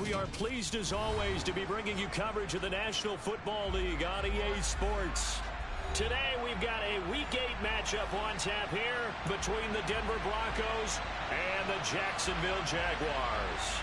We are pleased as always to be bringing you coverage of the National Football League on EA Sports. Today we've got a Week 8 matchup on tap here between the Denver Broncos and the Jacksonville Jaguars.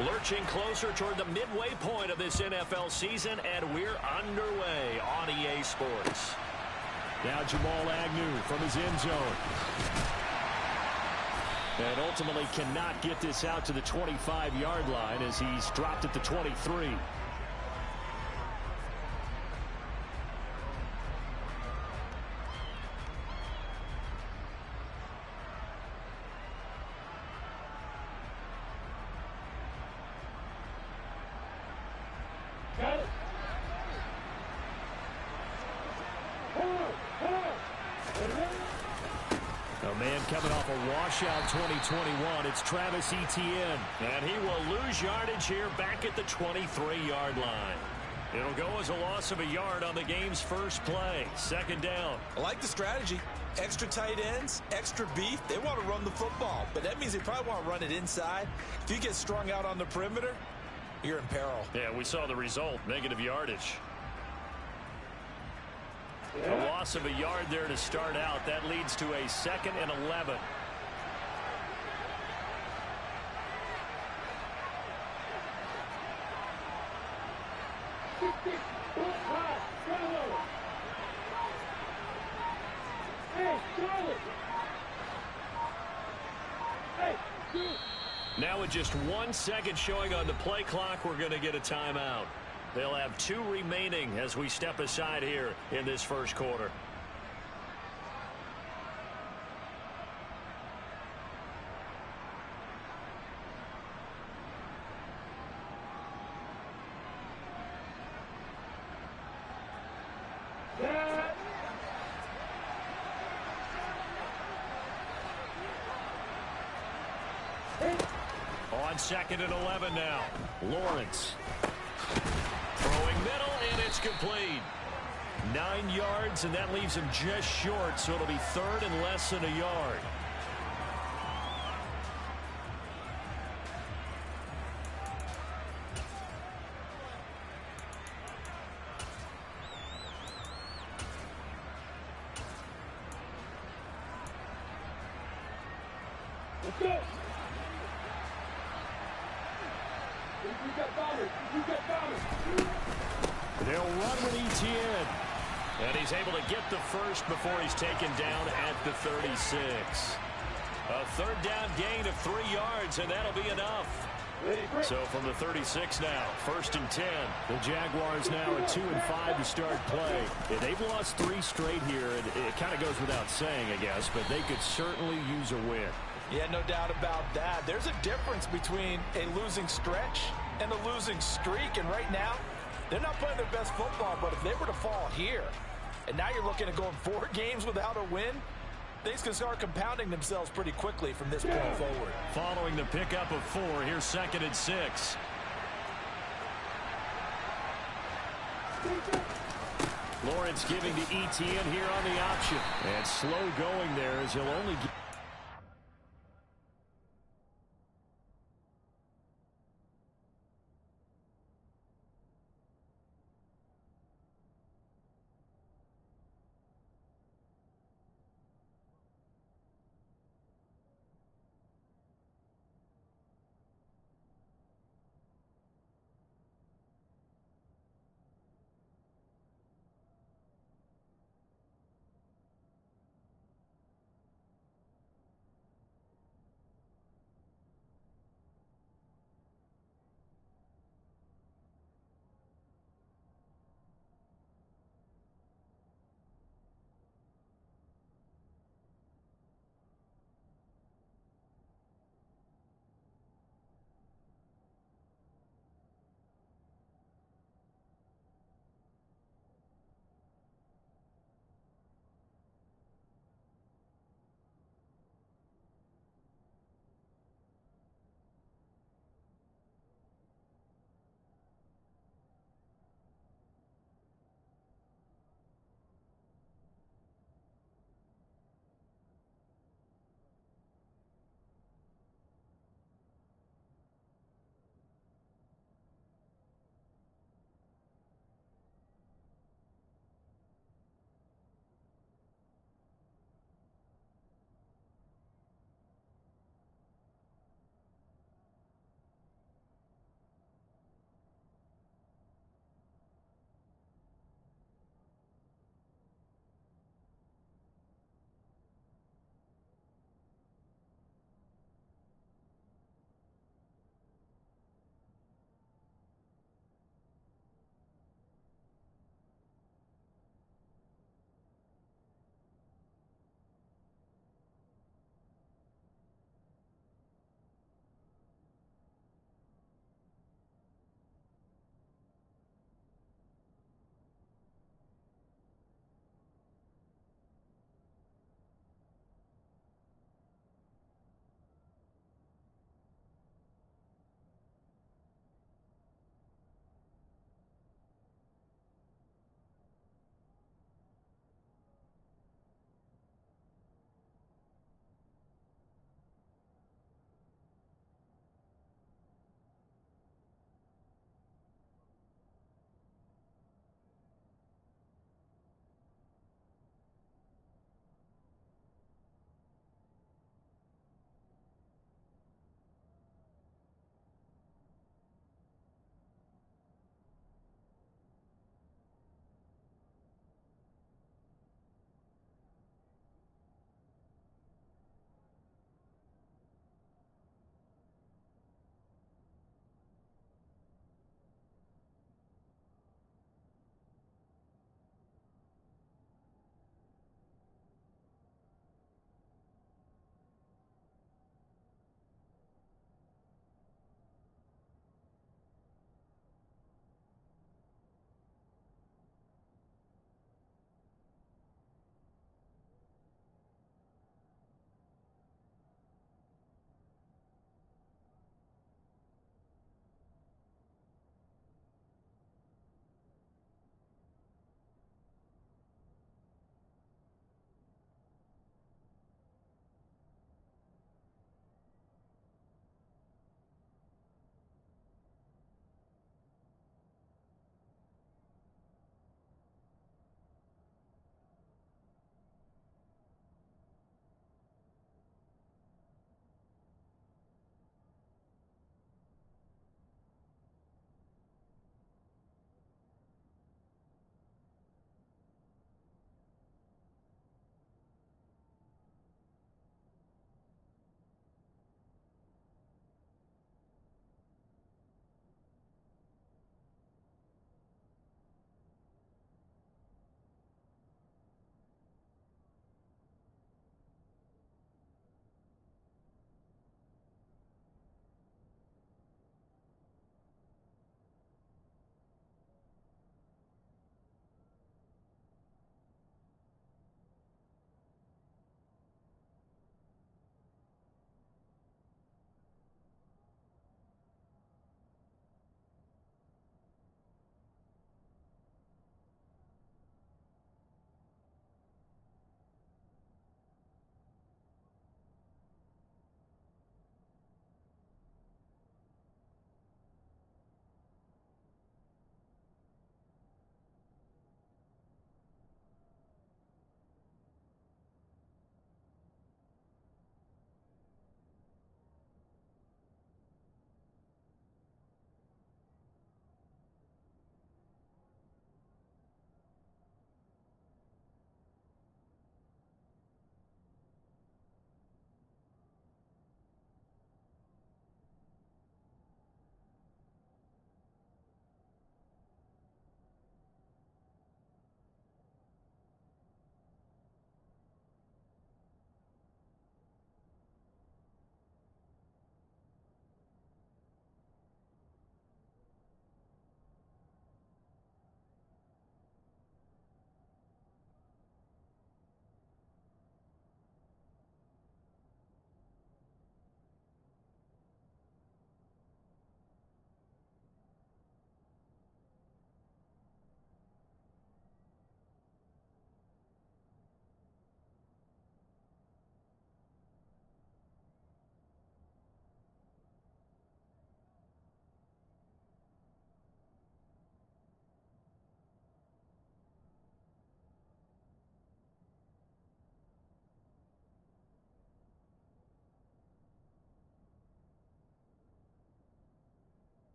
Lurching closer toward the midway point of this NFL season, and we're underway on EA Sports. Now Jamal Agnew from his end zone. And ultimately cannot get this out to the 25-yard line as he's dropped at the 23. Coming off a washout 2021, it's Travis Etienne. And he will lose yardage here back at the 23-yard line. It'll go as a loss of a yard on the game's first play. Second down. I like the strategy. Extra tight ends, extra beef. They want to run the football, but that means they probably want to run it inside. If you get strung out on the perimeter, you're in peril. Yeah, we saw the result, negative yardage. A loss of a yard there to start out. That leads to a 2nd and 11. Now with just 1 second showing on the play clock, we're going to get a timeout. They'll have 2 remaining as we step aside here in this first quarter. On 2nd and 11 now. Lawrence. Throwing middle, and it's complete. 9 yards, and that leaves him just short, so it'll be 3rd and less than a yard. Let's go. They'll run with Etienne. And he's able to get the first before he's taken down at the 36. A 3rd down gain of 3 yards, and that'll be enough. So from the 36 now, 1st and 10. The Jaguars now at 2 and 5 to start play. Yeah, they've lost 3 straight here, and it kind of goes without saying, I guess, but they could certainly use a win. Yeah, no doubt about that. There's a difference between a losing stretch and a losing streak, and right now, they're not playing their best football, but if they were to fall here, and now you're looking at going 4 games without a win, things can start compounding themselves pretty quickly from this point forward. Following the pickup of 4, here's 2nd and 6. Lawrence giving to Etienne here on the option. And slow going there as he'll only get...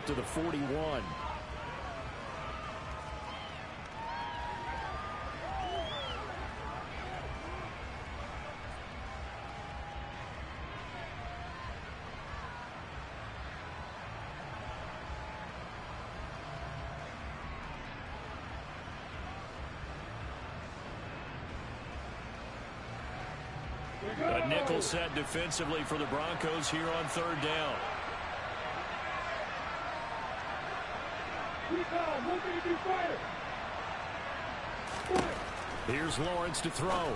up to the 41. A nickel set defensively for the Broncos here on third down. Here's Lawrence to throw.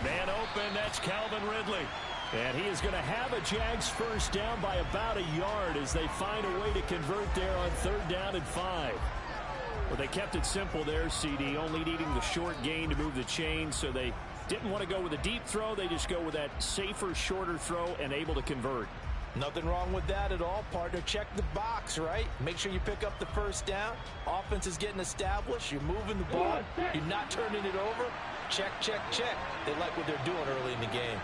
Man open, that's Calvin Ridley. And he is going to have a Jags first down by about a yard as they find a way to convert there on third down and 5. Well, they kept it simple there, CD, only needing the short gain to move the chain, so they didn't want to go with a deep throw. They just go with that safer, shorter throw and able to convert. Nothing wrong with that at all, partner. Check the box, right? Make sure you pick up the first down. Offense is getting established. You're moving the ball. You're not turning it over. Check, check, check. They like what they're doing early in the game.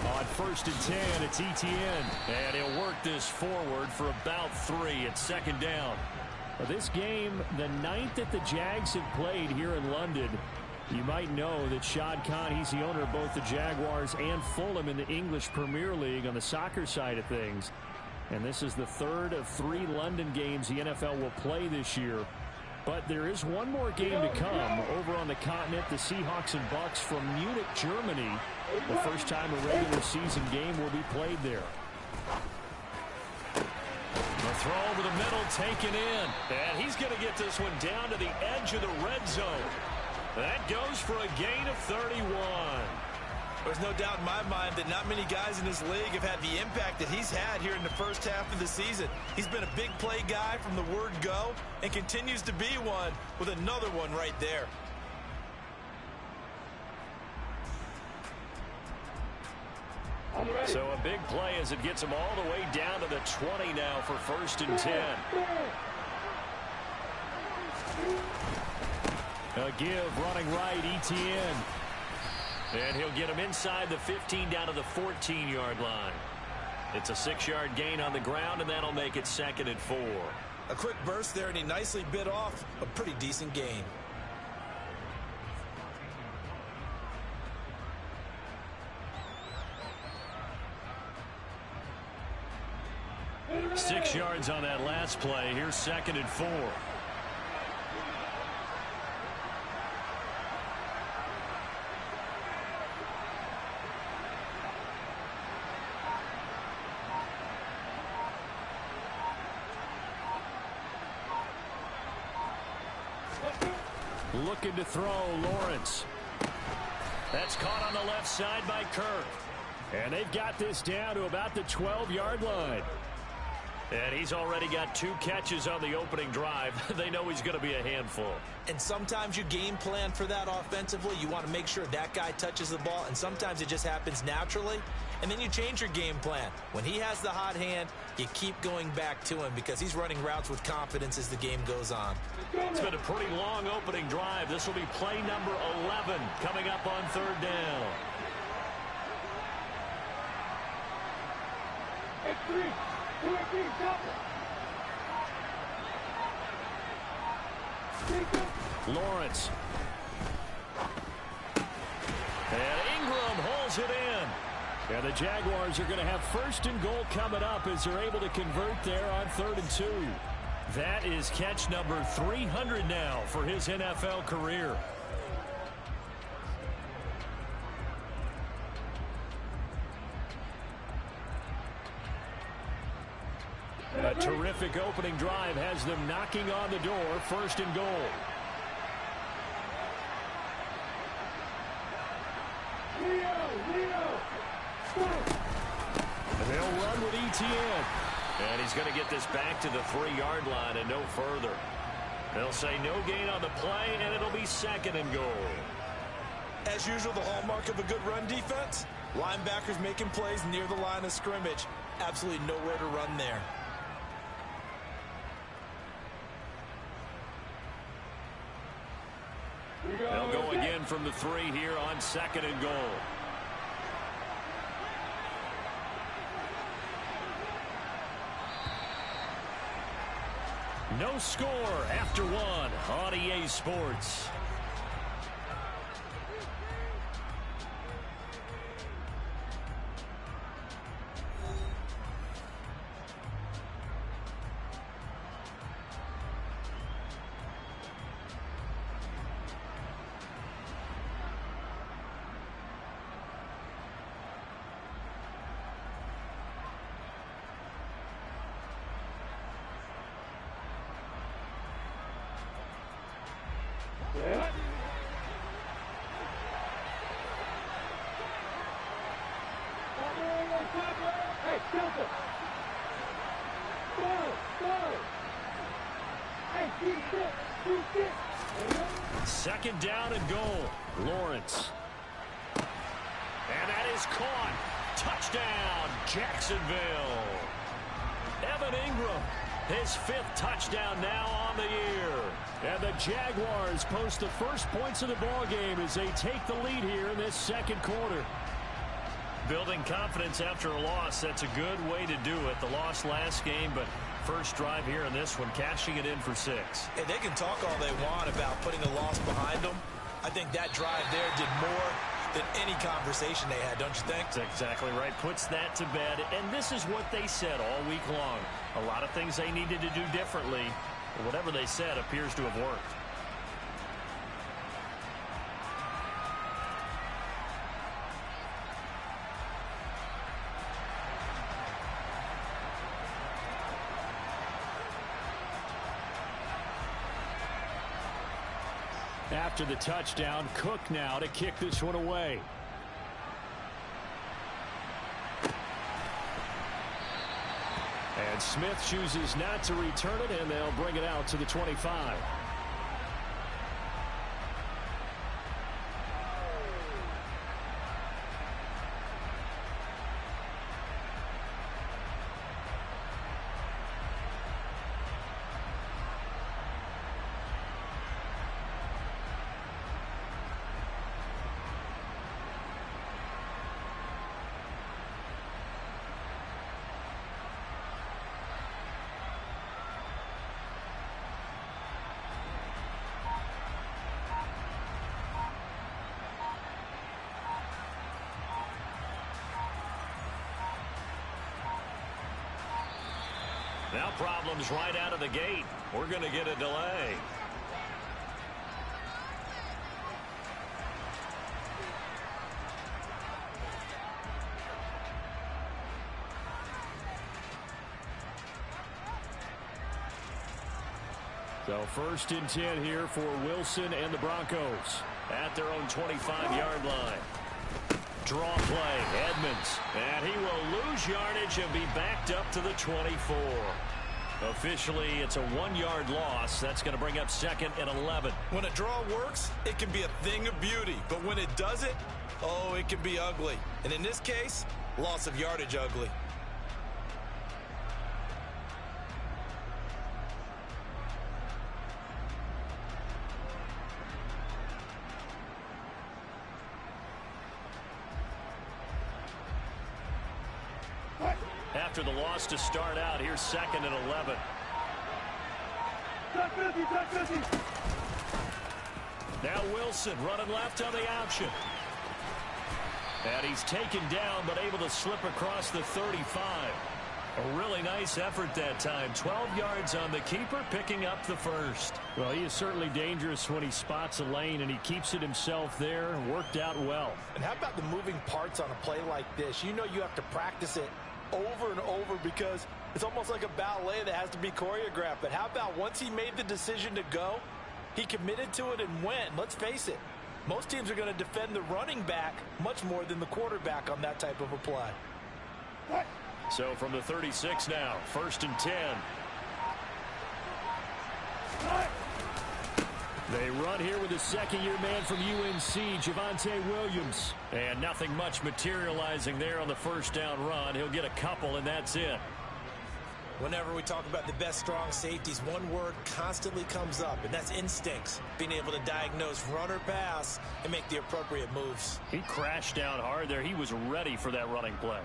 On first and 10, it's Etienne. And he'll work this forward for about 3. It's second down. Well, this game, the 9th that the Jags have played here in London. You might know that Shad Khan, he's the owner of both the Jaguars and Fulham in the English Premier League on the soccer side of things. And this is the 3rd of 3 London games the NFL will play this year. But there is one more game to come over on the continent. The Seahawks and Bucks from Munich, Germany. The first time a regular season game will be played there. The throw over the middle, taken in. And he's going to get this one down to the edge of the red zone. That goes for a gain of 31. There's no doubt in my mind that not many guys in this league have had the impact that he's had here in the first half of the season. He's been a big play guy from the word go and continues to be one with another one right there. So a big play as it gets him all the way down to the 20 now for first and 10. A give running right, Etienne. And he'll get him inside the 15 down to the 14-yard line. It's a 6-yard gain on the ground, and that'll make it second and 4. A quick burst there, and he nicely bit off a pretty decent gain. Six yards on that last play. Here's second and 4. Looking to throw, Lawrence. That's caught on the left side by Kirk. And they've got this down to about the 12-yard line. And he's already got 2 catches on the opening drive. They know he's going to be a handful. And sometimes you game plan for that offensively. You want to make sure that guy touches the ball, and sometimes it just happens naturally. And then you change your game plan. When he has the hot hand, you keep going back to him because he's running routes with confidence as the game goes on. It's been a pretty long opening drive. This will be play number 11 coming up on third down. Lawrence. And Ingram holds it in. And the Jaguars are going to have first and goal coming up as they're able to convert there on 3rd and 2. That is catch number 300 now for his NFL career. A terrific opening drive has them knocking on the door. First and goal. And they'll run with Etienne. And he's going to get this back to the 3-yard line and no further. They'll say no gain on the play, and it'll be second and goal. As usual, the hallmark of a good run defense, linebackers making plays near the line of scrimmage. Absolutely nowhere to run there. They'll go again from the 3 here on 2nd and goal. No score after 1 on EA Sports. Second down and goal. Lawrence. And that is caught. Touchdown, Jacksonville. Evan Ingram, his 5th touchdown now on the year. And the Jaguars post the first points of the ballgame as they take the lead here in this 2nd quarter. Building confidence after a loss, that's a good way to do it. The loss last game, but first drive here in this one, cashing it in for 6. And they can talk all they want about putting a loss behind them. I think that drive there did more than any conversation they had, don't you think? That's exactly right. Puts that to bed. And this is what they said all week long. A lot of things they needed to do differently. But whatever they said appears to have worked. After the touchdown, Cook now to kick this one away. And Smith chooses not to return it, and they'll bring it out to the 25. Now problems right out of the gate. We're going to get a delay. So 1st and 10 here for Wilson and the Broncos at their own 25-yard line. Draw play, Edmonds, and he will lose yardage and be backed up to the 24. Officially, it's a 1-yard loss. That's going to bring up 2nd and 11. When a draw works, it can be a thing of beauty. But when it doesn't, oh, it can be ugly. And in this case, loss of yardage ugly. After the loss to start out, here's 2nd and 11. Now Wilson running left on the option. And he's taken down, but able to slip across the 35. A really nice effort that time. 12 yards on the keeper, picking up the 1st. Well, he is certainly dangerous when he spots a lane, and he keeps it himself there. Worked out well. And how about the moving parts on a play like this? You know you have to practice it over and over because it's almost like a ballet that has to be choreographed. But how about once he made the decision to go, he committed to it and went. Let's face it, most teams are going to defend the running back much more than the quarterback on that type of a play. So from the 36 now, 1st and 10. They run here with a second-year man from UNC, Javonte Williams. And nothing much materializing there on the 1st down run. He'll get a couple, and that's it. Whenever we talk about the best strong safeties, one word constantly comes up, and that's instincts. Being able to diagnose run or pass and make the appropriate moves. He crashed down hard there. He was ready for that running play.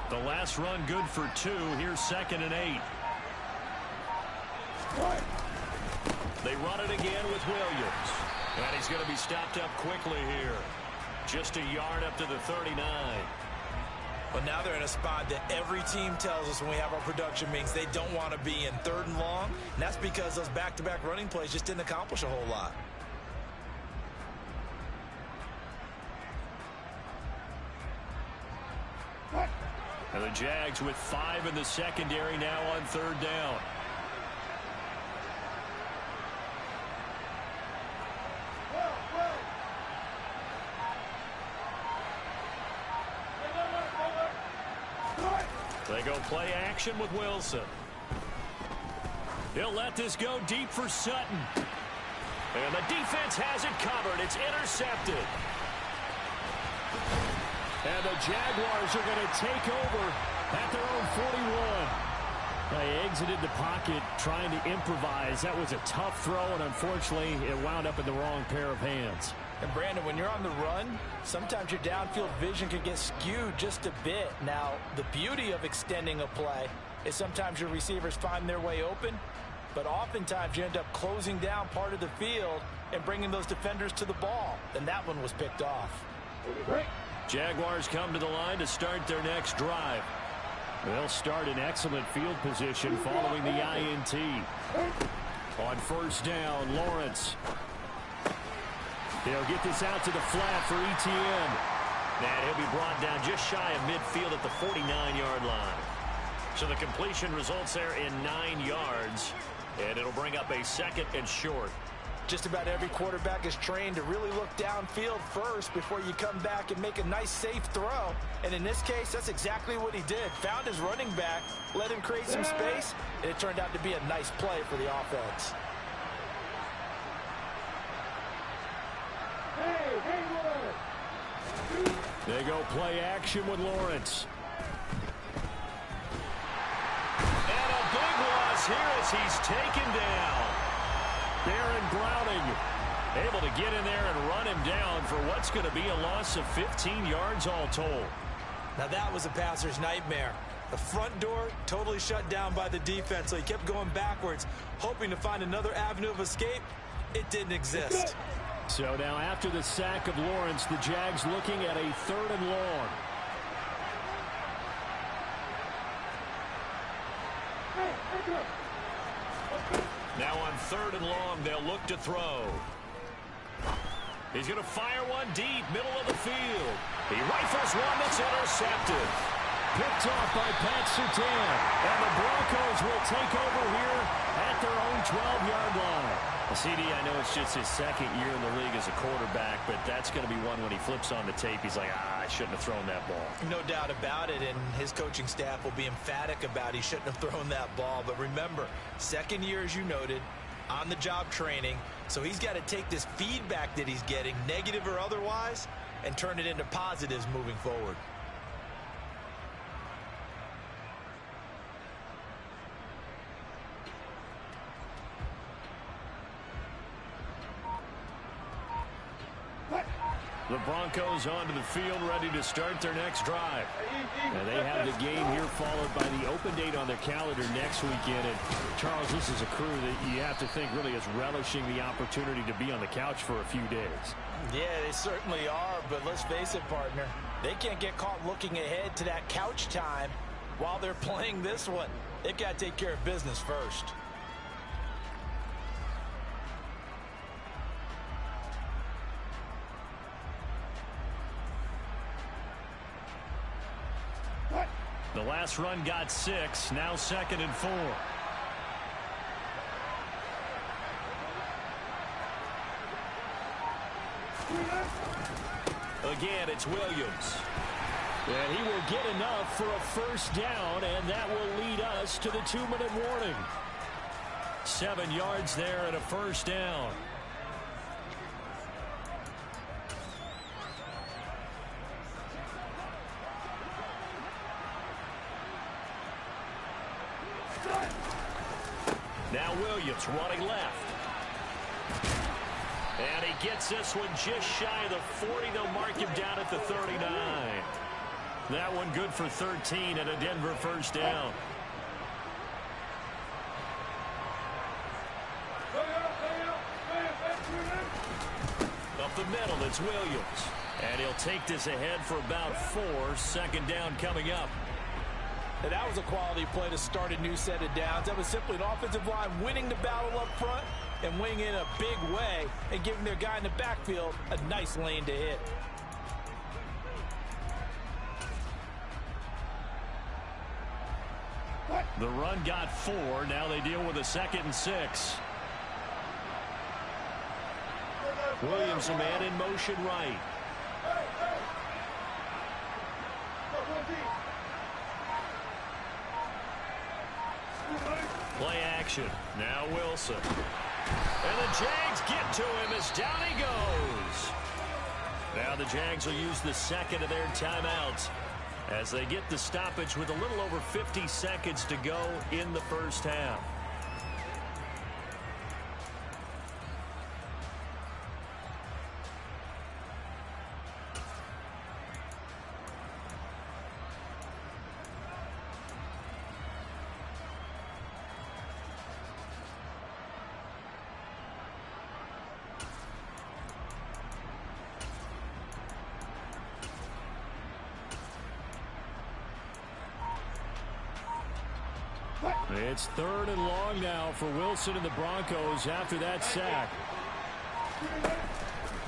The last run good for 2. Here's 2nd and 8. They run it again with Williams. And he's going to be stopped up quickly here. Just a yard up to the 39. But now they're in a spot that every team tells us when we have our production meetings they don't want to be in, 3rd and long. And that's because those back-to-back running plays just didn't accomplish a whole lot. And the Jags with 5 in the secondary now on 3rd down. They go play action with Wilson. He'll let this go deep for Sutton. And the defense has it covered. It's intercepted. And the Jaguars are going to take over at their own 41. They exited the pocket trying to improvise. That was a tough throw, and unfortunately, it wound up in the wrong pair of hands. And Brandon, when you're on the run, sometimes your downfield vision can get skewed just a bit. Now, the beauty of extending a play is sometimes your receivers find their way open, but oftentimes you end up closing down part of the field and bringing those defenders to the ball. And that one was picked off. Jaguars come to the line to start their next drive. They'll start in excellent field position following the INT. On 1st down, Lawrence. They'll get this out to the flat for Etienne. And he'll be brought down just shy of midfield at the 49-yard line. So the completion results there in 9 yards. And it'll bring up a 2nd and short. Just about every quarterback is trained to really look downfield first before you come back and make a nice, safe throw. And in this case, that's exactly what he did. Found his running back, let him create some space, and it turned out to be a nice play for the offense. They go play action with Lawrence. And a big loss here as he's taken down. Baron Browning able to get in there and run him down for what's going to be a loss of 15 yards all told. Now that was a passer's nightmare. The front door totally shut down by the defense, so he kept going backwards, hoping to find another avenue of escape. It didn't exist. So now after the sack of Lawrence, the Jags looking at a 3rd and long. Now on 3rd and long, they'll look to throw. He's going to fire one deep, middle of the field. He rifles one that's intercepted. Picked off by Pat Surtain. And the Broncos will take over here at their own 12-yard line. CD, I know it's just his 2nd year in the league as a quarterback, but that's going to be one when he flips on the tape. He's like, I shouldn't have thrown that ball. No doubt about it, and his coaching staff will be emphatic about he shouldn't have thrown that ball. But remember, 2nd year, as you noted, on-the-job training, so he's got to take this feedback that he's getting, negative or otherwise, and turn it into positives moving forward. The Broncos onto the field, ready to start their next drive. And they have the game here followed by the open date on their calendar next weekend. And Charles, this is a crew that you have to think really is relishing the opportunity to be on the couch for a few days. Yeah, they certainly are, but let's face it, partner. They can't get caught looking ahead to that couch time while they're playing this one. They've got to take care of business first. The last run got 6, now 2nd and 4. Again, it's Williams. And he will get enough for a first down, and that will lead us to the 2-minute warning. 7 yards there and a first down. Now Williams running left. And he gets this one just shy of the 40. They'll mark him down at the 39. That one good for 13 and a Denver first down. Up the middle, it's Williams. And he'll take this ahead for about 4. Second down coming up. And that was a quality play to start a new set of downs. That was simply an offensive line winning the battle up front and winning in a big way and giving their guy in the backfield a nice lane to hit. The run got 4. Now they deal with a 2nd and 6. Williams, a man in motion right. Play action. Now Wilson. And the Jags get to him as down he goes. Now the Jags will use the second of their timeouts as they get the stoppage with a little over 50 seconds to go in the first half. It's 3rd and long now for Wilson and the Broncos after that sack.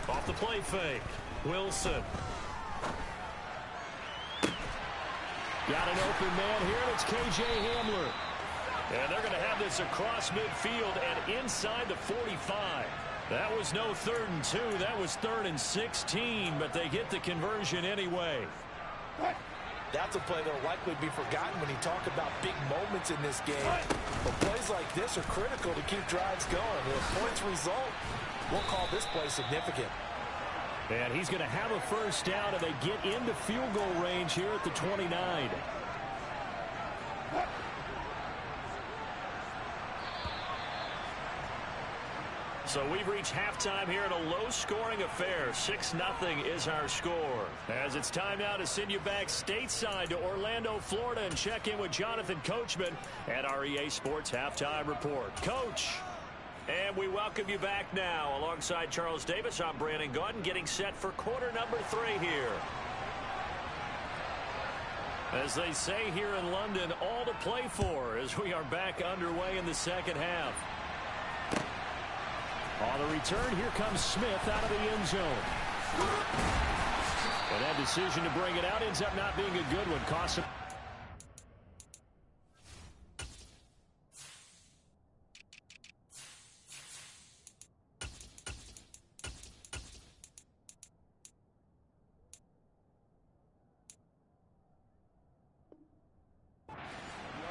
Off the play fake. Wilson. Got an open man here, and it's K.J. Hamler. And they're going to have this across midfield and inside the 45. That was no 3rd and 2. That was 3rd and 16, but they get the conversion anyway. That's a play that will likely be forgotten when you talk about big moments in this game. But plays like this are critical to keep drives going. If points result, we'll call this play significant. And he's going to have a first down, and they get into field goal range here at the 29. So we've reached halftime here in a low-scoring affair. 6-0 is our score. As it's time now to send you back stateside to Orlando, Florida, and check in with Jonathan Coachman at our EA Sports Halftime Report. Coach, and we welcome you back now. Alongside Charles Davis, I'm Brandon Gaudin, getting set for quarter number 3 here. As they say here in London, all to play for as we are back underway in the second half. On the return, here comes Smith out of the end zone. And that decision to bring it out ends up not being a good one. Costs him.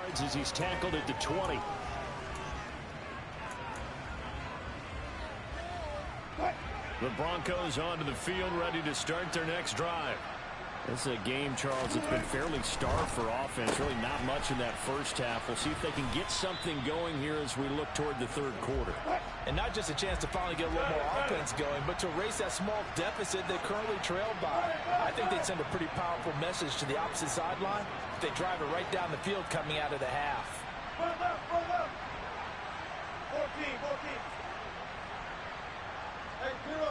Yards as he's tackled at the 20. The Broncos onto the field, ready to start their next drive. This is a game, Charles, that's been fairly starved for offense. Really not much in that first half. We'll see if they can get something going here as we look toward the third quarter. And not just a chance to finally get a little more offense going, but to erase that small deficit they currently trailed by. I think they'd send a pretty powerful message to the opposite sideline if they drive it right down the field coming out of the half. 14. Hey, 0.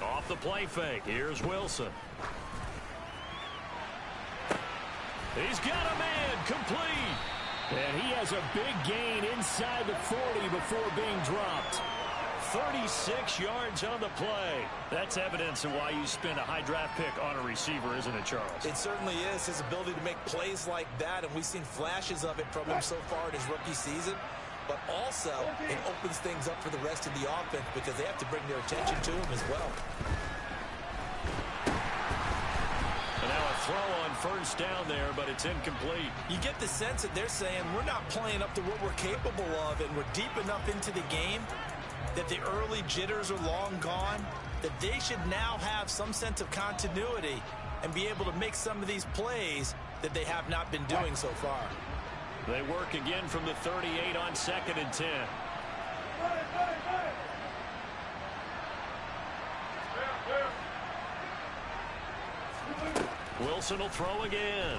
Off the play fake. Here's Wilson. He's got a man complete. And he has a big gain inside the 40 before being dropped. 36 yards on the play. That's evidence of why you spend a high draft pick on a receiver, isn't it, Charles? It certainly is. His ability to make plays like that, and we've seen flashes of it from him so far in his rookie season. but also it opens things up for the rest of the offense because they have to bring their attention to him as well. And now a throw on first down there, but it's incomplete. You get the sense that they're saying we're not playing up to what we're capable of, and we're deep enough into the game that the early jitters are long gone, that they should now have some sense of continuity and be able to make some of these plays that they have not been doing so far. They work again from the 38 on 2nd and 10. Wilson will throw again.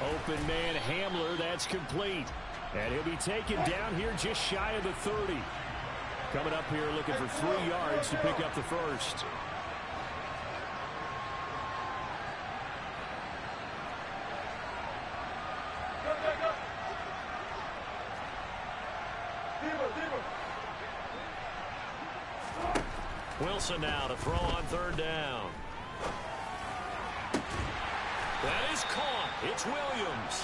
Open man Hamler, that's complete. And he'll be taken down here just shy of the 30. Coming up here looking for 3 yards to pick up the first. Wilson now to throw on 3rd down. That is caught. It's Williams.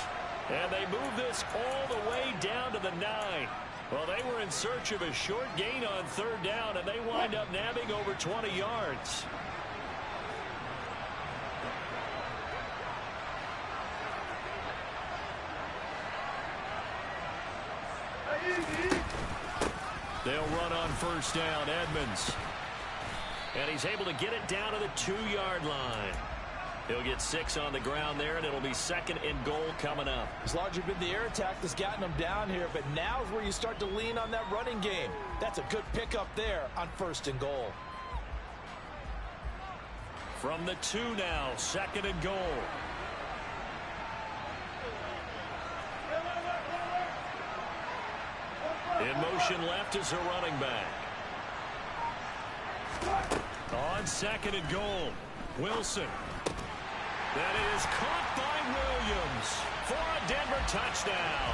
And they move this all the way down to the 9. Well, they were in search of a short gain on 3rd down, and they wind up nabbing over 20 yards. They'll run on first down, Edmonds. And he's able to get it down to the 2-yard line. He'll get 6 on the ground there, and it'll be 2nd and goal coming up. It's largely been the air attack that's gotten them down here, but now is where you start to lean on that running game. That's a good pickup there on 1st and goal. From the 2 now, 2nd and goal. In motion left is a running back. On 2nd and goal, Wilson. That is caught by Williams for a Denver touchdown.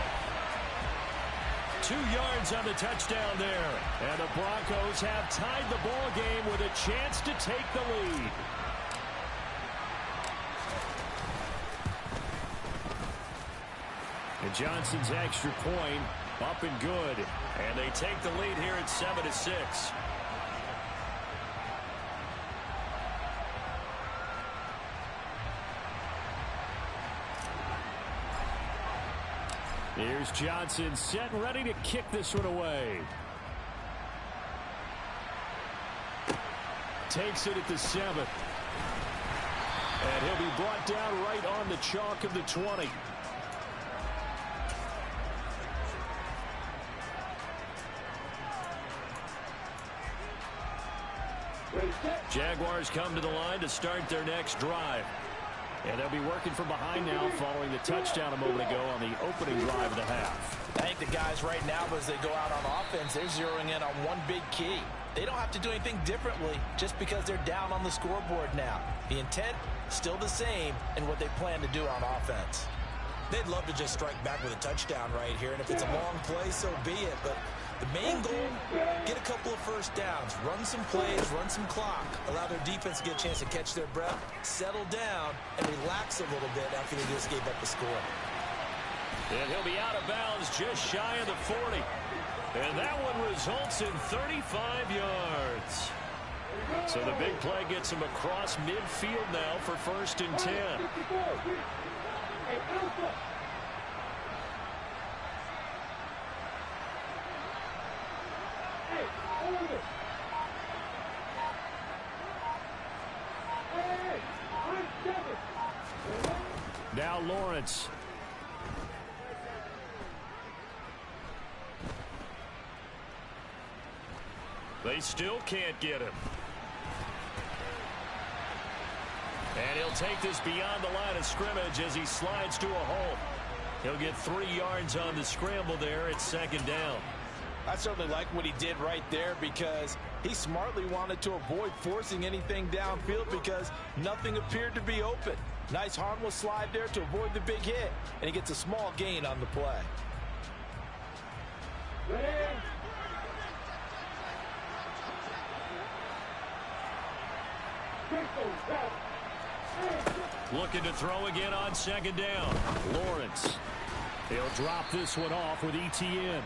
2 yards on the touchdown there. And the Broncos have tied the ball game with a chance to take the lead. And Johnson's extra point up and good. And they take the lead here at 7-6. Here's Johnson set and ready to kick this one away. Takes it at the 7. And he'll be brought down right on the chalk of the 20. Jaguars come to the line to start their next drive. And they'll be working from behind now following the touchdown a moment ago on the opening drive of the half. I think the guys right now, as they go out on offense, they're zeroing in on one big key. They don't have to do anything differently just because they're down on the scoreboard now. The intent, still the same in what they plan to do on offense. They'd love to just strike back with a touchdown right here, and if it's a long play, so be it. But the main goal, get a couple of first downs, run some plays, run some clock, allow their defense to get a chance to catch their breath, settle down, and relax a little bit after they just gave up the score. And he'll be out of bounds just shy of the 40. And that one results in 35 yards. So the big play gets him across midfield now for 1st and 10. Now Lawrence. They still can't get him. And he'll take this beyond the line of scrimmage as he slides to a hole. He'll get 3 yards on the scramble there at 2nd down. I certainly like what he did right there because he smartly wanted to avoid forcing anything downfield because nothing appeared to be open. Nice harmless slide there to avoid the big hit, and he gets a small gain on the play. Looking to throw again on 2nd down. Lawrence. He'll drop this one off with ETN.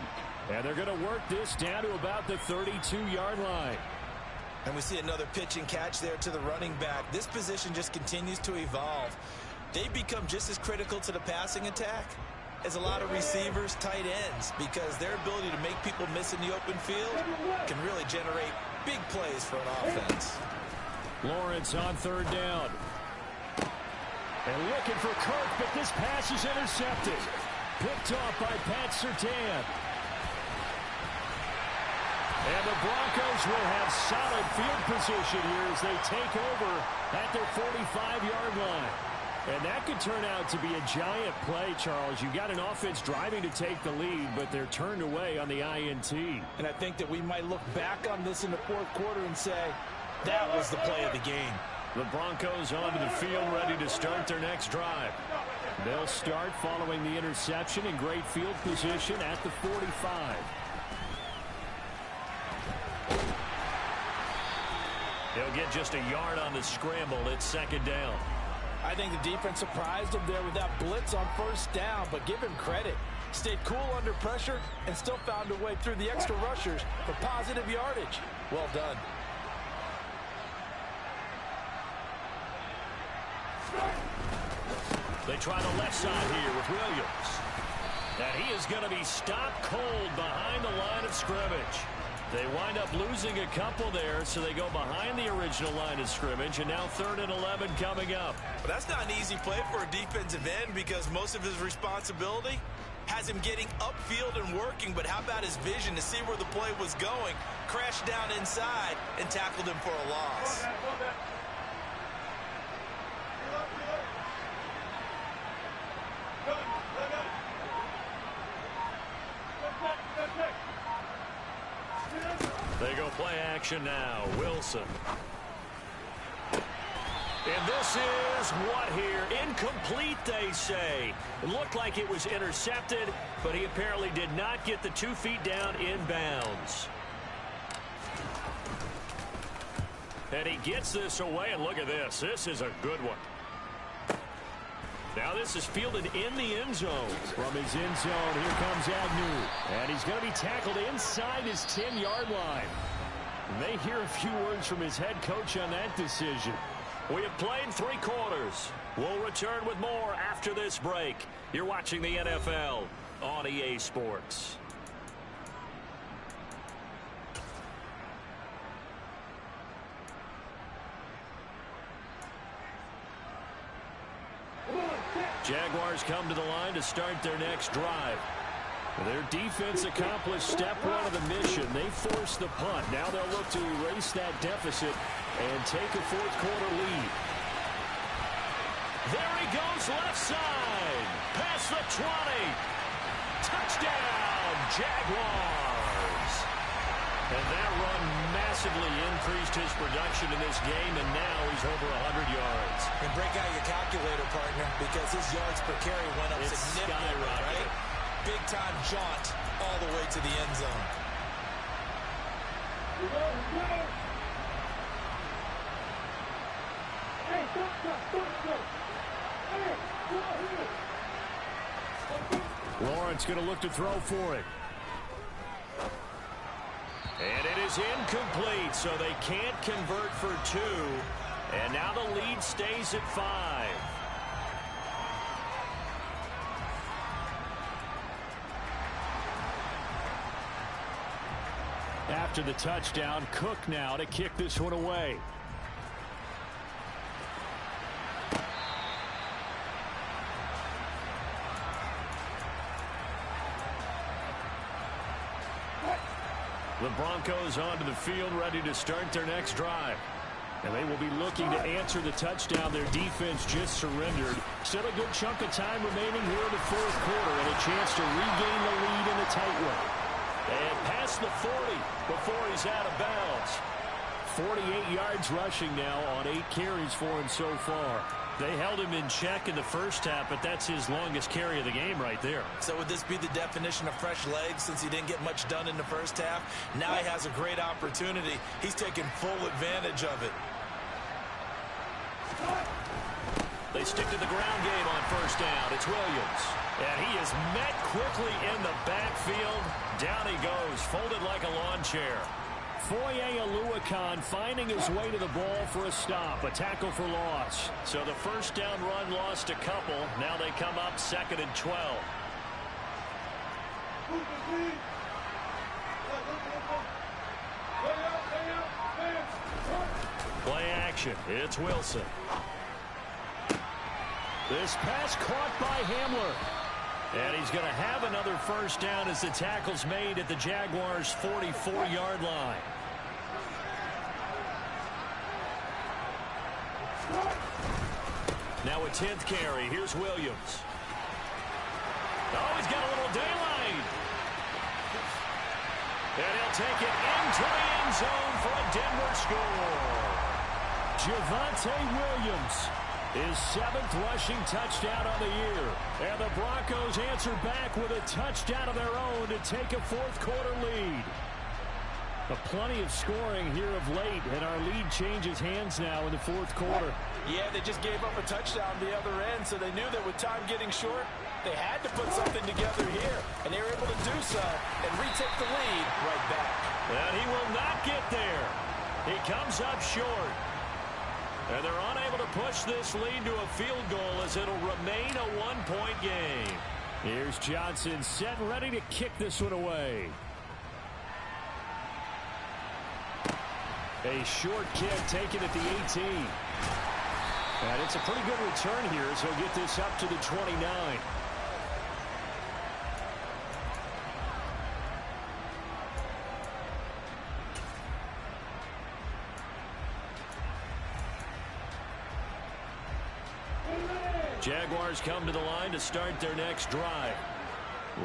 And they're going to work this down to about the 32-yard line. And we see another pitch and catch there to the running back. This position just continues to evolve. They become just as critical to the passing attack as a lot of receivers, tight ends, because their ability to make people miss in the open field can really generate big plays for an offense. Lawrence on third down. And looking for Kirk, but this pass is intercepted. Picked off by Pat Surtain. And the Broncos will have solid field position here as they take over at their 45-yard line. And that could turn out to be a giant play, Charles. You've got an offense driving to take the lead, but they're turned away on the INT. And I think that we might look back on this in the fourth quarter and say, that was the play of the game. The Broncos onto the field, ready to start their next drive. They'll start following the interception in great field position at the 45. He'll get just a yard on the scramble. It's second down. I think the defense surprised him there with that blitz on first down, but give him credit. Stayed cool under pressure and still found a way through the extra rushers for positive yardage. Well done. They try the left side here with Williams. And he is going to be stopped cold behind the line of scrimmage. They wind up losing a couple there, so they go behind the original line of scrimmage, and now 3rd and 11 coming up. But that's not an easy play for a defensive end because most of his responsibility has him getting upfield and working, but how about his vision to see where the play was going, crashed down inside, and tackled him for a loss. They go play action now. Wilson. And this is what here? Incomplete, they say. It looked like it was intercepted, but he apparently did not get the 2 feet down in bounds. And he gets this away, and look at this. This is a good one. Now this is fielded in the end zone. From his end zone, here comes Agnew. And he's going to be tackled inside his 10-yard line. And they hear a few words from his head coach on that decision. We have played 3 quarters. We'll return with more after this break. You're watching the NFL on EA Sports. Jaguars come to the line to start their next drive. Their defense accomplished step 1 of the mission. They forced the punt. Now they'll look to erase that deficit and take a 4th quarter lead. There he goes left side. Past the 20. Touchdown, Jaguars. And that run massively increased his production in this game, and now he's over 100 yards. And break out your calculator, partner, because his yards per carry went up significantly, right? Big-time jaunt all the way to the end zone. Lawrence going to look to throw for it. And it is incomplete, so they can't convert for 2. And now the lead stays at 5. After the touchdown, Cook now to kick this one away. The Broncos onto the field, ready to start their next drive. And they will be looking to answer the touchdown their defense just surrendered. Still a good chunk of time remaining here in the 4th quarter, and a chance to regain the lead in a tight one. And past the 40 before he's out of bounds. 48 yards rushing now on 8 carries for him so far. They held him in check in the first half, but that's his longest carry of the game right there. So would this be the definition of fresh legs since he didn't get much done in the first half? Now he has a great opportunity. He's taking full advantage of it. They stick to the ground game on first down. It's Williams. And he is met quickly in the backfield. Down he goes, folded like a lawn chair. Foye Oluokun finding his way to the ball for a stop, a tackle for loss. So the first down run lost a couple. Now they come up 2nd and 12. Play action. It's Wilson. This pass caught by Hamler. And he's going to have another first down as the tackle's made at the Jaguars' 44-yard line. Now a 10th carry. Here's Williams. Oh, he's got a little daylight. And he'll take it into the end zone for a Denver score. Javonte Williams, his 7th rushing touchdown on the year. And the Broncos answer back with a touchdown of their own to take a 4th quarter lead. Plenty of scoring here of late, and our lead changes hands now in the 4th quarter. Yeah, they just gave up a touchdown on the other end, so they knew that with time getting short, they had to put something together here, and they were able to do so and retake the lead right back. And he will not get there. He comes up short. And they're unable to push this lead to a field goal as it'll remain a 1-point game. Here's Johnson set and ready to kick this one away. A short kick taken at the 18. And it's a pretty good return here, so he'll get this up to the 29. Jaguars come to the line to start their next drive.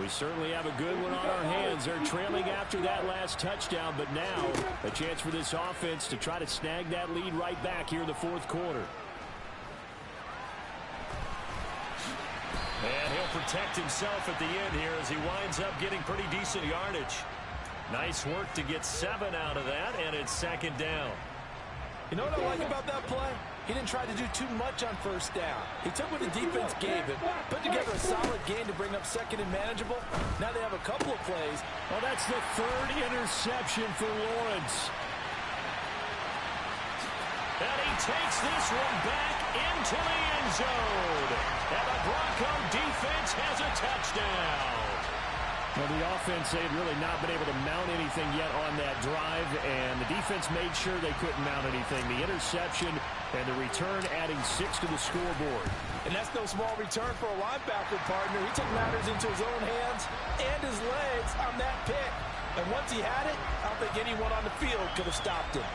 We certainly have a good one on our hands. They're trailing after that last touchdown, but now a chance for this offense to try to snag that lead right back here in the 4th quarter. And he'll protect himself at the end here as he winds up getting pretty decent yardage. Nice work to get 7 out of that, and it's 2nd down. You know what I like about that play? He didn't try to do too much on first down. He took what the defense gave him, put together a solid game to bring up 2nd and manageable. Now they have a couple of plays. Well, that's the 3rd interception for Lawrence. And he takes this one back into the end zone. And the Bronco defense has a touchdown. Well, the offense, they had really not been able to mount anything yet on that drive, and the defense made sure they couldn't mount anything. The interception and the return adding 6 to the scoreboard. And that's no small return for a linebacker partner. He took matters into his own hands and his legs on that pick. And once he had it, I don't think anyone on the field could have stopped him.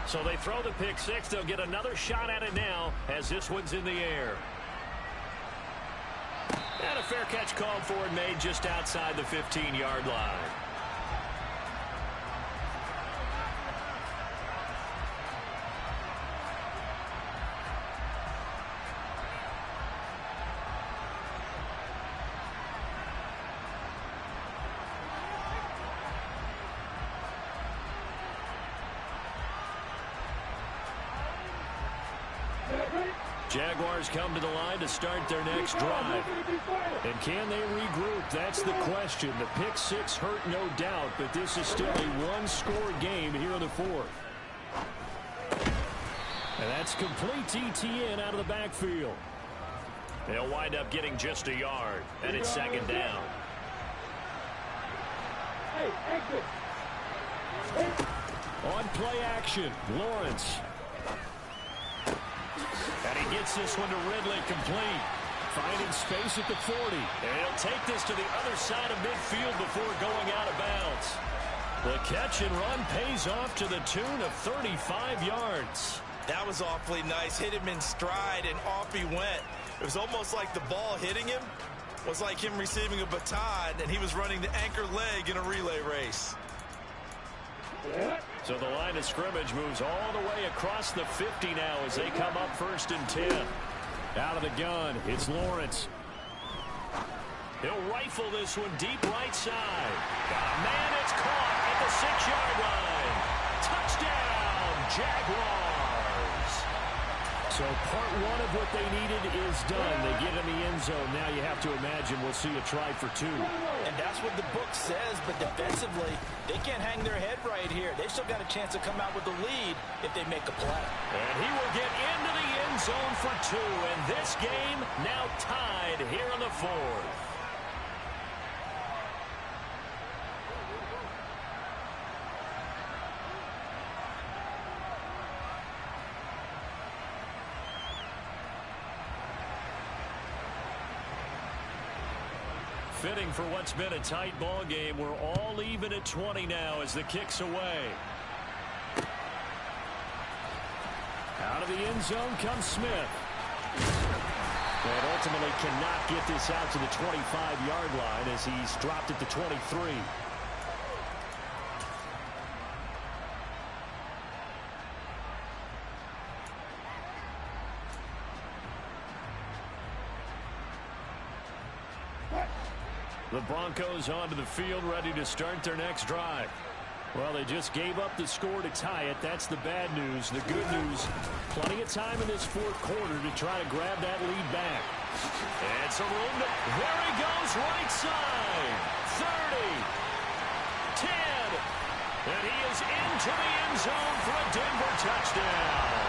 So they throw the pick 6. They'll get another shot at it now as this one's in the air. And a fair catch called for and made just outside the 15-yard line. Jaguars come to the line to start their next drive. And can they regroup? That's the question. The pick 6 hurt, no doubt, but this is still a one-score game here in the 4th. And that's complete TTN out of the backfield. They'll wind up getting just a yard, and it's 2nd down. On play action, Lawrence. And he gets this one to Ridley complete. Finding space at the 40. And he'll take this to the other side of midfield before going out of bounds. The catch and run pays off to the tune of 35 yards. That was awfully nice. Hit him in stride, and off he went. It was almost like the ball hitting him was like him receiving a baton, and he was running the anchor leg in a relay race. So the line of scrimmage moves all the way across the 50 now as they come up 1st and 10. Out of the gun, it's Lawrence. He'll rifle this one deep right side. Got a man, it's caught at the 6-yard line. Touchdown, Jaguars. So part one of what they needed is done. They get in the end zone. Now you have to imagine we'll see a try for 2. And that's what the book says, but defensively, they can't hang their head right here. They've still got a chance to come out with the lead if they make a play. And he will get into the end zone for 2. And this game now tied here in the 4th. Fitting for what's been a tight ball game. We're all even at 20 now as the kick's away. Out of the end zone comes Smith. And ultimately cannot get this out to the 25-yard line as he's dropped at the 23. The Broncos onto the field, ready to start their next drive. Well, they just gave up the score to tie it. That's the bad news. The good news, plenty of time in this 4th quarter to try to grab that lead back. And some room to... There he goes, right side. 30. 10. And he is into the end zone for a Denver touchdown.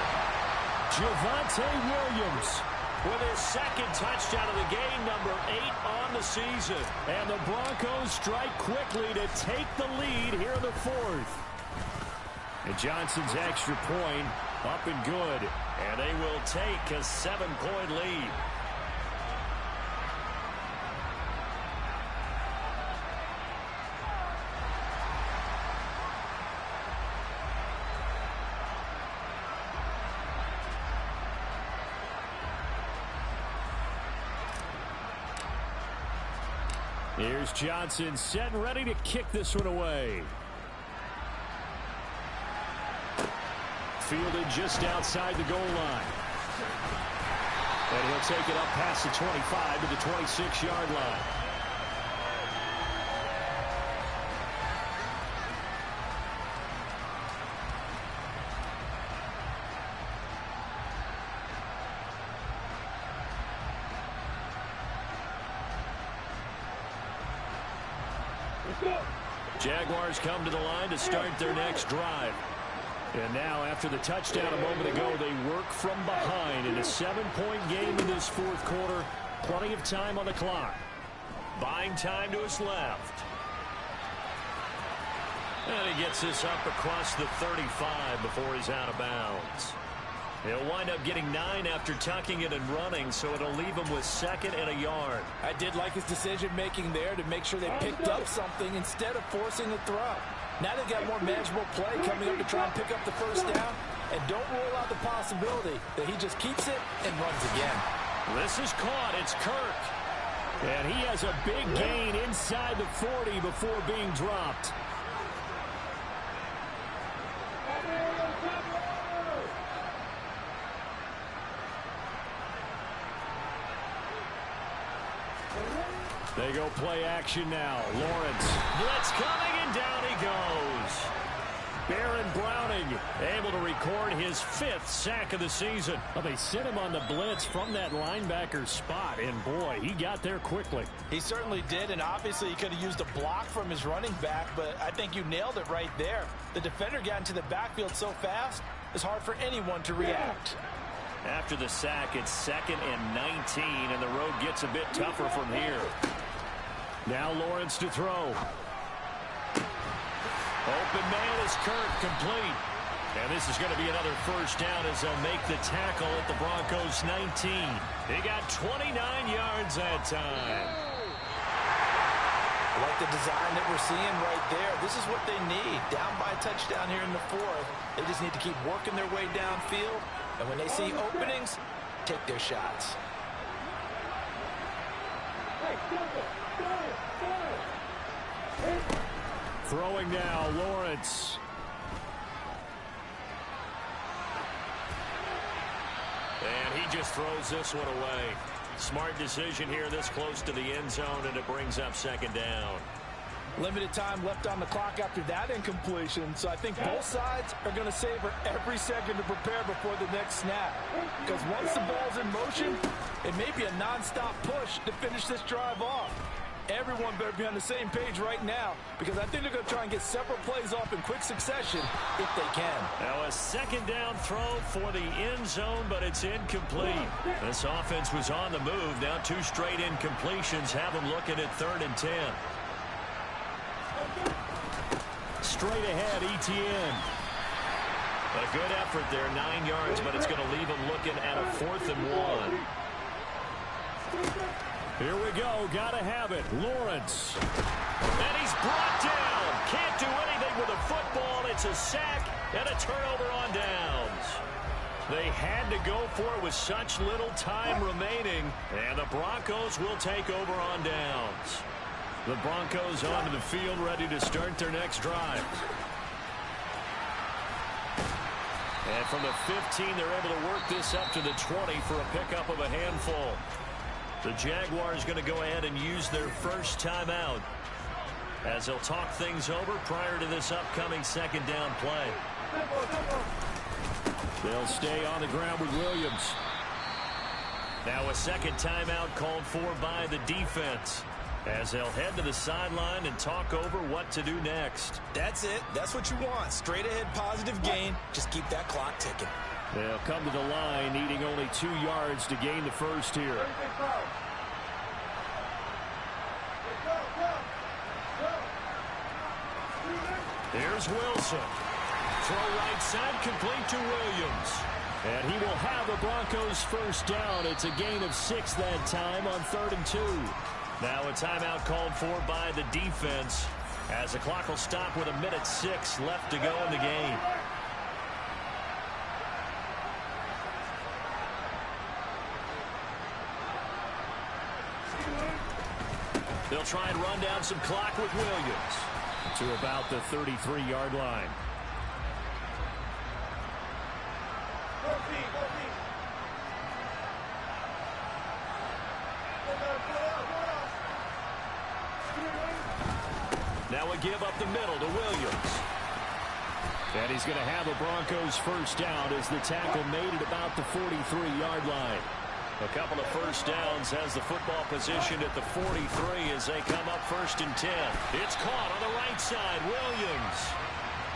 Javonte Williams with his 2nd touchdown of the game, number 8 on the season. And the Broncos strike quickly to take the lead here in the 4th. And Johnson's extra point up and good. And they will take a 7-point lead. Here's Johnson set and ready to kick this one away. Fielded just outside the goal line. And he'll take it up past the 25 to the 26-yard line. Jaguars come to the line to start their next drive. And now, after the touchdown a moment ago, they work from behind in a 7-point game in this 4th quarter. Plenty of time on the clock. Buying time to his left. And he gets this up across the 35 before he's out of bounds. He'll wind up getting 9 after tucking it and running, so it'll leave him with 2nd and a yard. I did like his decision-making there to make sure they picked up something instead of forcing the throw. Now they've got more manageable play coming up to try and pick up the 1st down, and don't rule out the possibility that he just keeps it and runs again. This is caught. It's Kirk. And he has a big gain inside the 40 before being dropped. They go play action now. Lawrence. Blitz coming, and down he goes. Baron Browning able to record his 5th sack of the season. Well, they sent him on the blitz from that linebacker spot, and boy, he got there quickly. He certainly did, and obviously he could have used a block from his running back, but I think you nailed it right there. The defender got into the backfield so fast, it's hard for anyone to react. After the sack, it's 2nd and 19, and the road gets a bit tougher from here. Now Lawrence to throw. Open man is Kirk, complete. And this is going to be another 1st down as they'll make the tackle at the Broncos 19. They got 29 yards that time. I like the design that we're seeing right there. This is what they need. Down by a touchdown here in the 4th. They just need to keep working their way downfield. And when they see openings, take their shots. Throwing now, Lawrence. And he just throws this one away. Smart decision here this close to the end zone, and it brings up second down. Limited time left on the clock after that incompletion, so I think both sides are going to savor every second to prepare before the next snap. Because once the ball's in motion, it may be a nonstop push to finish this drive off. Everyone better be on the same page right now, because I think they're going to try and get several plays off in quick succession if they can. Now a second down throw for the end zone, but it's incomplete. This offense was on the move. Now 2 straight incompletions have them looking at 3rd and 10. Straight ahead, Etienne. A good effort there, 9 yards, but it's going to leave him looking at a 4th and 1. Here we go. Got to have it. Lawrence. And he's brought down. Can't do anything with a football. It's a sack and a turnover on downs. They had to go for it with such little time remaining. And the Broncos will take over on downs. The Broncos onto the field, ready to start their next drive. And from the 15, they're able to work this up to the 20 for a pickup of a handful. The Jaguars going to go ahead and use their first timeout as they'll talk things over prior to this upcoming second down play. They'll stay on the ground with Williams. Now a second timeout called for by the defense as they'll head to the sideline and talk over what to do next. That's it. That's what you want. Straight ahead positive gain. Just keep that clock ticking. They'll come to the line, needing only 2 yards to gain the first here. Here's Wilson. Throw right side, complete to Williams. And he will have the Broncos first down. It's a gain of 6 that time on 3rd and 2. Now a timeout called for by the defense as the clock will stop with 1:06 left to go in the game. They'll try and run down some clock with Williams. To about the 33-yard line. Now a give up the middle to Williams. And he's going to have the Broncos first down as the tackle made at about the 43-yard line. A couple of first downs has the football positioned at the 43 as they come up 1st and 10. It's caught on the right side. Williams.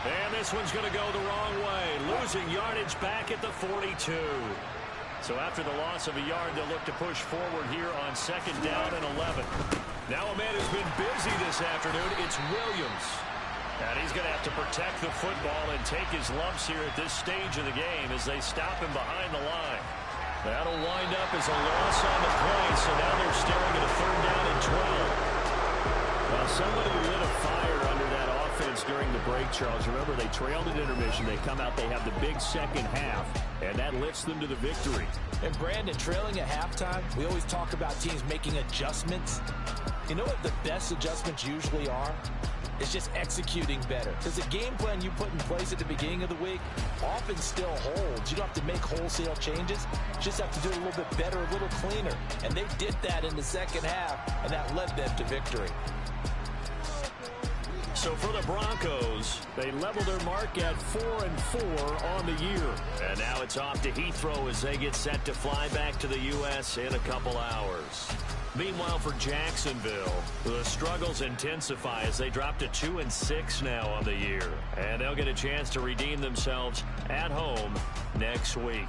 And this one's going to go the wrong way. Losing yardage back at the 42. So after the loss of a yard, they'll look to push forward here on 2nd down and 11. Now a man who's been busy this afternoon, it's Williams. And he's going to have to protect the football and take his lumps here at this stage of the game as they stop him behind the line. That'll wind up as a loss on the play, so now they're staring at a 3rd down and 12. Well, somebody lit a fire under that offense during the break, Charles. Remember, they trailed at intermission. They come out, they have the big second half, and that lifts them to the victory. And Brandon, trailing at halftime, we always talk about teams making adjustments. You know what the best adjustments usually are? It's just executing better. Because the game plan you put in place at the beginning of the week often still holds. You don't have to make wholesale changes. You just have to do it a little bit better, a little cleaner. And they did that in the second half, and that led them to victory. So for the Broncos, they level their mark at 4-4 on the year. And now it's off to Heathrow as they get set to fly back to the U.S. in a couple hours. Meanwhile, for Jacksonville, the struggles intensify as they drop to 2-6 now on the year. And they'll get a chance to redeem themselves at home next week.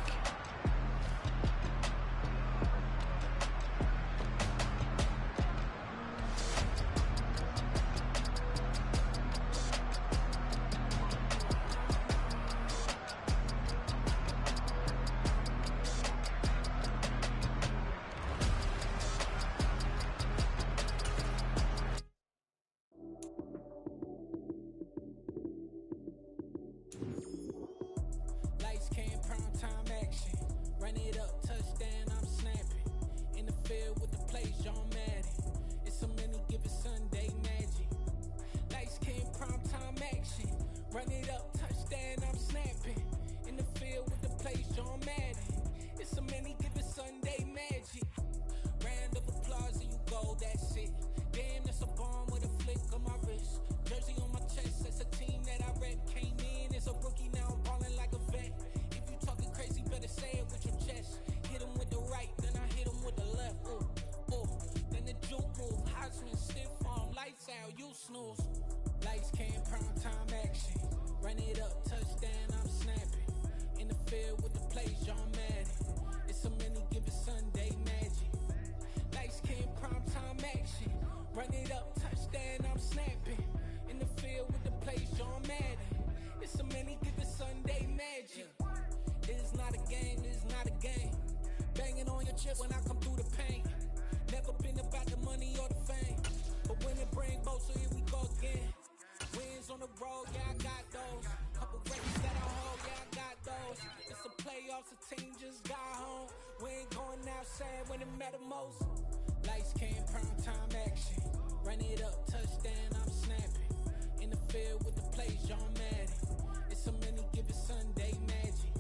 Run it up, touchdown, I'm snapping. In the field with the play, John Madden. It's so many go, that's it. Damn, that's a bomb with a flick of my wrist. Jersey on my chest, that's a team that I rep. Came in as a rookie, now I'm ballin' like a vet. If you talking crazy, better say it with your chest. Hit him with the right, then I hit him with the left. Ooh, ooh. Then the juke move, Heisman stiff arm, lights out, you snooze. Lights came, prime time action. Run it up, touchdown, I'm snapping. In the field with the plays, John Madden. It's a many given Sunday magic. Lights came, prime time action. Run it up, touchdown, I'm snapping. In the field with the plays, John Madden. It's a many given Sunday magic. It's not a game, it's not a game. Banging on your chip when I come through the paint. Never been about the money or the fame. But when it bring both, so here we go again. Wins on the road, yeah, I got those. Couple records that I hold, yeah, I got those. It's the playoffs, the team just got home. We ain't going outside when it matter most. Lights came, prime time action. Run it up, touchdown, I'm snapping. In the field with the plays, John Madden. It's a many given Sunday magic.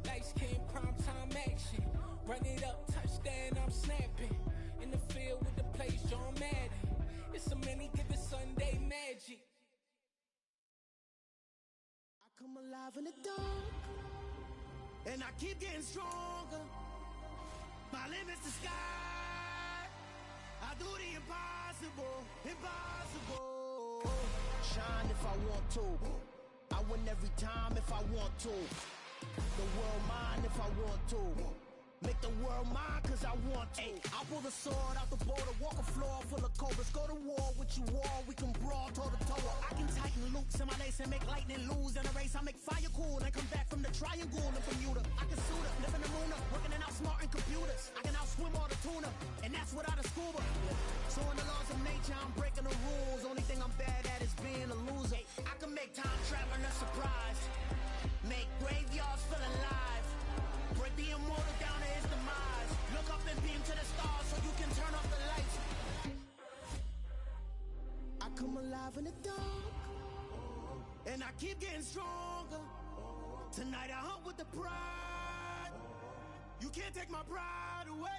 Lights came, prime time action. Run it up, touchdown, I'm snapping. In the field with the plays, John Madden. It's a many given Sunday magic. I come alive in the dark, and I keep getting stronger. My limit's the sky. I do the impossible, impossible. Shine if I want to. I win every time if I want to. The world mine if I want to. Make the world mine cause I want to. Ay, I'll pull the sword out the border, walk a floor full of cobras. Go to war with you all, we can brawl toe to toe. I can tighten loops in my lace and make lightning lose in a race. I make fire cool and come back from the triangle in Bermuda. I can suit up, live in the moon up, working and outsmarting computers. I can outswim all the tuna, and that's without a scuba. So in the laws of nature, I'm breaking the rules. Only thing I'm bad at is being a loser. I can make time traveling a surprise, make graveyards feel alive. Break the immortal down to his demise. Look up and beam to the stars so you can turn off the lights. I come alive in the dark, and I keep getting stronger. Tonight I hunt with the pride. You can't take my pride away.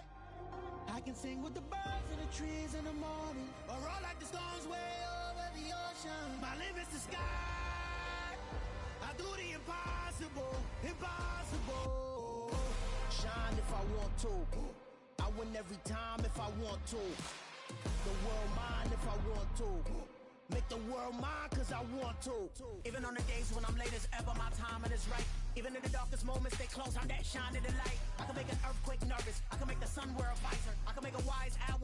I can sing with the birds and the trees in the morning, or roll like the storms way over the ocean. My limit's the sky. I do the impossible, impossible. Shine if I want to. I win every time if I want to. The world mine if I want to. Make the world mine cause I want to. Even on the days when I'm late as ever, my timing is right. Even in the darkest moments, stay close, I'm that shine in the light. I can make an earthquake nervous, I can make the sun wear a visor. I can make a wise owl